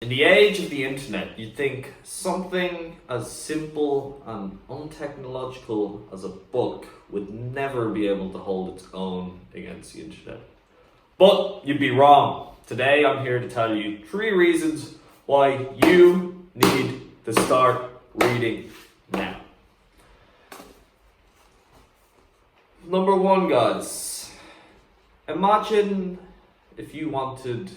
In the age of the internet, you'd think something as simple and untechnological as a book would never be able to hold its own against the internet. But you'd be wrong. Today I'm here to tell you 3 reasons why you need to start reading now. Number 1, guys. Imagine if you wanted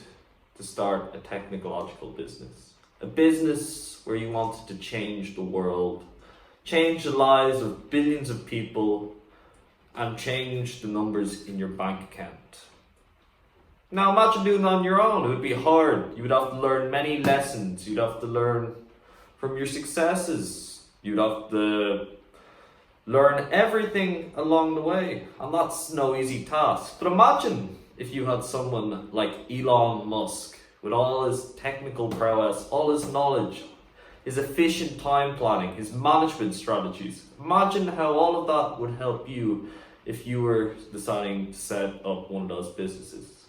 to start a technological business. A business where you wanted to change the world, change the lives of billions of people, and change the numbers in your bank account. Now imagine doing it on your own. It would be hard. You would have to learn many lessons. You'd have to learn from your successes. You'd have to learn everything along the way. And that's no easy task. But imagine if you had someone like Elon Musk with all his technical prowess, all his knowledge, his efficient time planning, his management strategies. Imagine how all of that would help you if you were deciding to set up one of those businesses.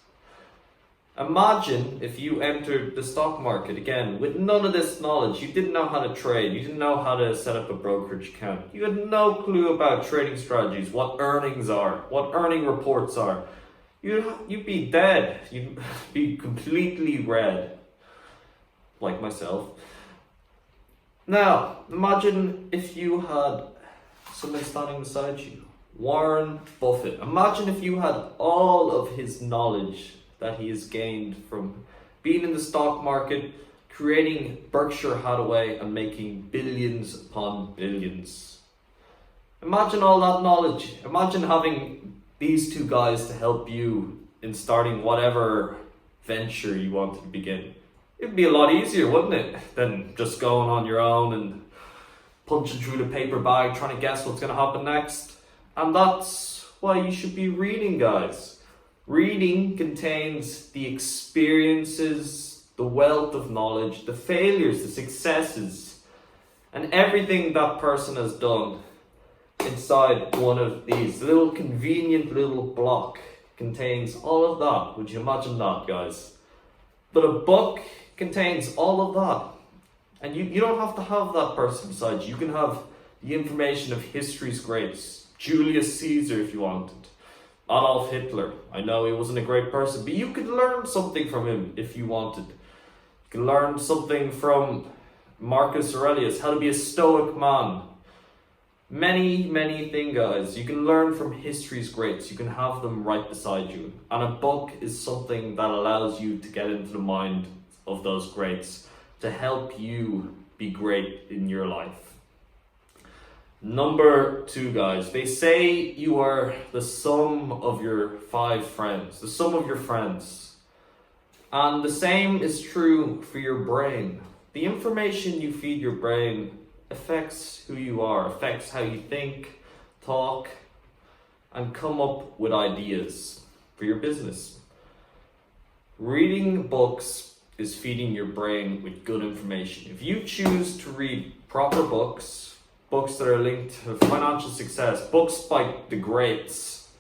Imagine if you entered the stock market again with none of this knowledge. You didn't know how to trade. You didn't know how to set up a brokerage account. You had no clue about trading strategies, what earnings are, what earning reports are. You'd be dead. You'd be completely red, like myself. Now, imagine if you had someone standing beside you, Warren Buffett. Imagine if you had all of his knowledge that he has gained from being in the stock market, creating Berkshire Hathaway and making billions upon billions. Imagine all that knowledge. Imagine having these 2 guys to help you in starting whatever venture you wanted to begin. It'd be a lot easier, wouldn't it, than just going on your own and punching through the paper bag trying to guess what's going to happen next. And that's why you should be reading, guys. Reading contains the experiences, the wealth of knowledge, the failures, the successes, and everything that person has done inside one of these. The little convenient little block contains all of that. Would you imagine that, guys? But a book contains all of that. And you don't have to have that person beside you. You can have the information of history's greats. Julius Caesar if you wanted. Adolf Hitler. I know he wasn't a great person, but you could learn something from him if you wanted. You could learn something from Marcus Aurelius, how to be a stoic man. Many things, guys. You can learn from history's greats. You can have them right beside you. And a book is something that allows you to get into the mind of those greats to help you be great in your life. Number 2, guys. They say you are the sum of your 5 friends. The sum of your friends. And the same is true for your brain. The information you feed your brain affects who you are, affects how you think, talk, and come up with ideas for your business. Reading books is feeding your brain with good information. If you choose to read proper books that are linked to financial success, books by the greats,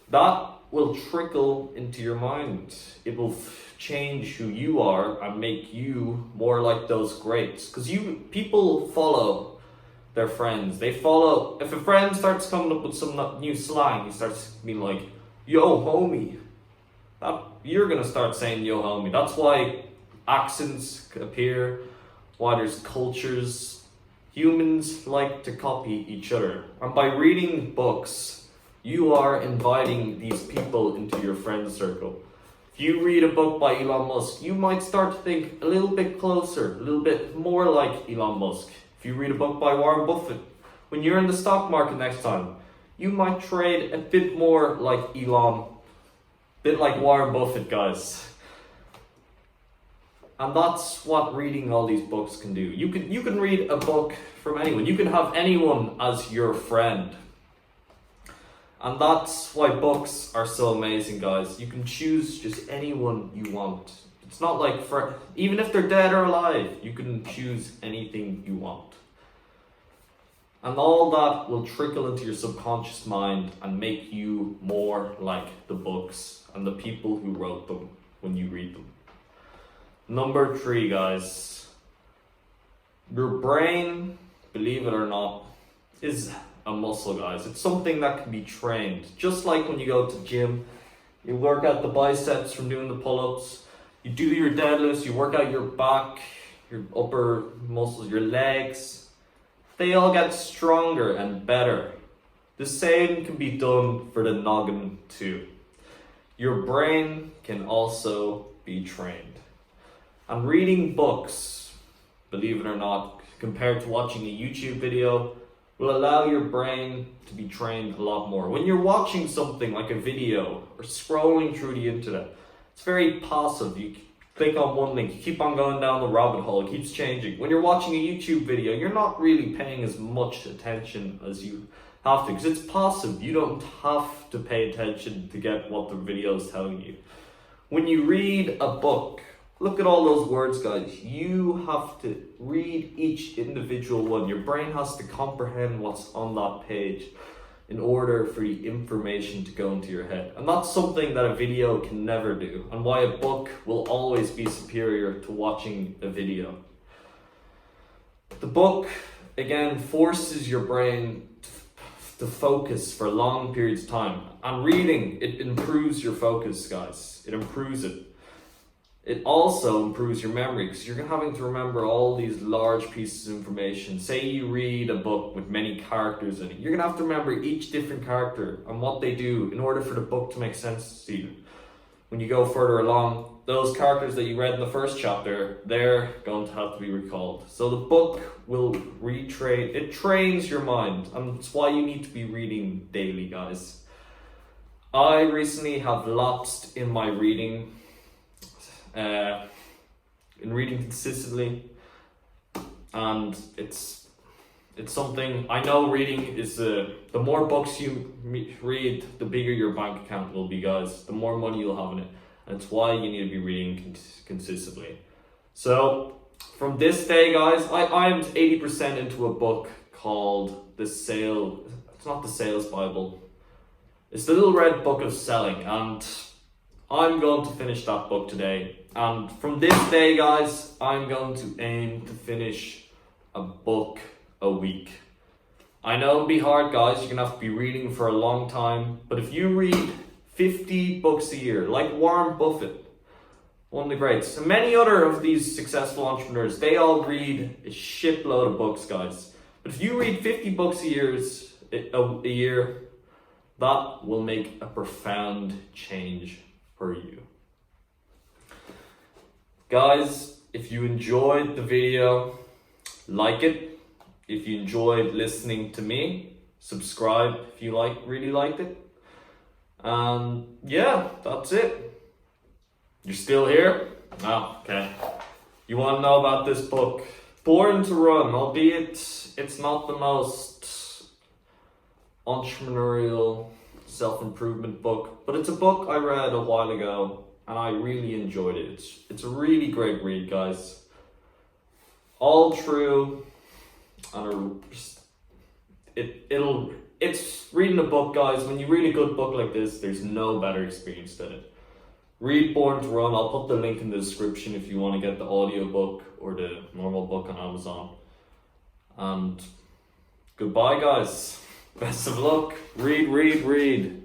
that will trickle into your mind. It will change who you are and make you more like those greats. Because people follow their friends. They follow. If a friend starts coming up with some new slang, he starts being like, "Yo, homie." You're gonna start saying "Yo, homie." That's why accents appear. Why there's cultures. Humans like to copy each other. And by reading books, you are inviting these people into your friend circle. If you read a book by Elon Musk, you might start to think a little bit closer, a little bit more like Elon Musk. If you read a book by Warren Buffett, when you're in the stock market next time, you might trade a bit more like Elon, a bit like Warren Buffett, guys. And that's what reading all these books can do. You can read a book from anyone. You can have anyone as your friend. And that's why books are so amazing, guys. You can choose just anyone you want. It's not like even if they're dead or alive, you can choose anything you want. And all that will trickle into your subconscious mind and make you more like the books and the people who wrote them when you read them. Number 3, guys. Your brain, believe it or not, is a muscle, guys. It's something that can be trained. Just like when you go to gym, you work out the biceps from doing the pull-ups, you do your deadlifts, you work out your back, your upper muscles, your legs. They all get stronger and better. The same can be done for the noggin too. Your brain can also be trained. And reading books, believe it or not, compared to watching a YouTube video, will allow your brain to be trained a lot more. When you're watching something like a video or scrolling through the internet, it's very passive. You click on one link, you keep on going down the rabbit hole, it keeps changing. When you're watching a YouTube video, you're not really paying as much attention as you have to, because it's passive. You don't have to pay attention to get what the video is telling you. When you read a book, look at all those words, guys. You have to read each individual one. Your brain has to comprehend what's on that page in order for the information to go into your head. And that's something that a video can never do, and why a book will always be superior to watching a video. The book, again, forces your brain to focus for long periods of time. And reading, it improves your focus, guys. It improves it. It also improves your memory, because you're having to remember all these large pieces of information. Say you read a book with many characters in it. You're going to have to remember each different character and what they do in order for the book to make sense to you. When you go further along, those characters that you read in the first chapter, they're going to have to be recalled. So the book will retrain, it trains your mind, and it's why you need to be reading daily, guys. I recently have lapsed in my reading, in reading consistently, and it's something I know. Reading is the more books you read, the bigger your bank account will be, guys. The more money you'll have in it, and it's why you need to be reading consistently. So from this day, guys, I'm 80% into a book called it's not the Sales Bible, it's the Little Red Book of Selling, and I'm going to finish that book today. And from this day, guys, I'm going to aim to finish a book a week. I know it'll be hard, guys. You're gonna have to be reading for a long time. But if you read 50 books a year, like Warren Buffett, one of the greats, and many other of these successful entrepreneurs, they all read a shitload of books, guys. But if you read 50 books a year, that will make a profound change for you. Guys, if you enjoyed the video, like it. If you enjoyed listening to me, subscribe if you really liked it. And yeah, that's it. You're still here? Oh, okay. You want to know about this book? Born to Run, albeit it's not the most entrepreneurial self-improvement book, but it's a book I read a while ago and I really enjoyed it. It's a really great read, guys. All true, and it's reading a book, guys. When you read a good book like this, there's no better experience than it. Read Born to Run. I'll put the link in the description if you want to get the audiobook or the normal book on Amazon. And goodbye, guys. Best of luck. Read, read, read.